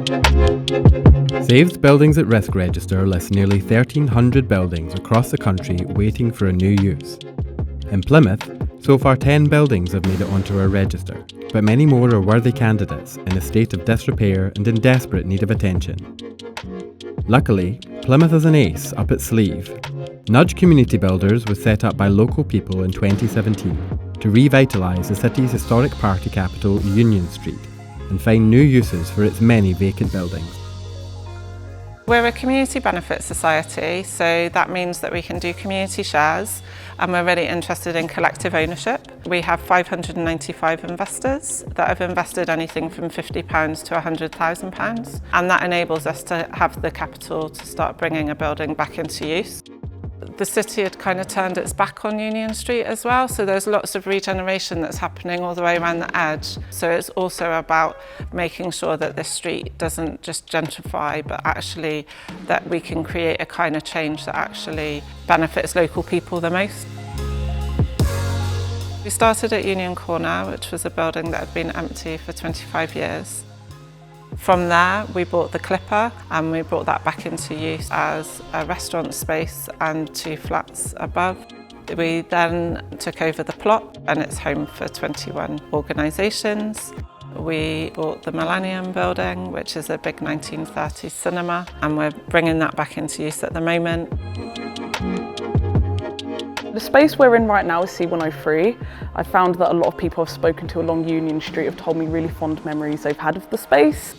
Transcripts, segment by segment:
Save's Buildings at Risk register lists nearly 1,300 buildings across the country waiting for a new use. In Plymouth, so far 10 buildings have made it onto our register, but many more are worthy candidates in a state of disrepair and in desperate need of attention. Luckily, Plymouth has an ace up its sleeve. Nudge Community Builders was set up by local people in 2017 to revitalise the city's historic party capital, Union Street, and find new uses for its many vacant buildings. We're a community benefit society, so that means that we can do community shares, and we're really interested in collective ownership. We have 595 investors that have invested anything from £50 to £100,000, and that enables us to have the capital to start bringing a building back into use. The city had kind of turned its back on Union Street as well, so there's lots of regeneration that's happening all the way around the edge. So it's also about making sure that this street doesn't just gentrify, but actually that we can create a kind of change that actually benefits local people the most. We started at Union Corner, which was a building that had been empty for 25 years. From there, we bought the Clipper and we brought that back into use as a restaurant space and 2 flats above. We then took over the plot and it's home for 21 organisations. We bought the Millennium building, which is a big 1930s cinema, and we're bringing that back into use at the moment. The space we're in right now is C103. I found that a lot of people I've spoken to along Union Street have told me really fond memories they've had of the space.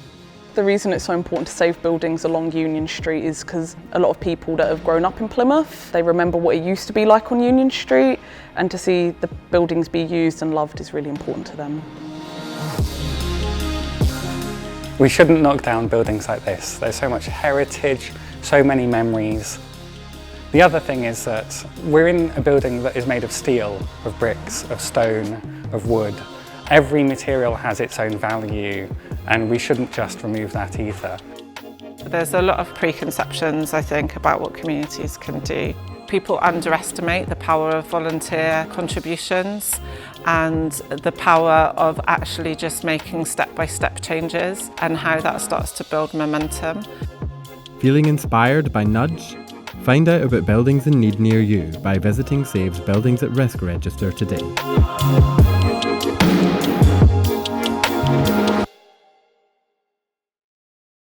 The reason it's so important to save buildings along Union Street is because a lot of people that have grown up in Plymouth, they remember what it used to be like on Union Street, and to see the buildings be used and loved is really important to them. We shouldn't knock down buildings like this. There's so much heritage, so many memories. The other thing is that we're in a building that is made of steel, of bricks, of stone, of wood. Every material has its own value, and we shouldn't just remove that either. There's a lot of preconceptions, I think, about what communities can do. People underestimate the power of volunteer contributions and the power of actually just making step-by-step changes and how that starts to build momentum. Feeling inspired by Nudge? Find out about buildings in need near you by visiting Save's Buildings at Risk register today.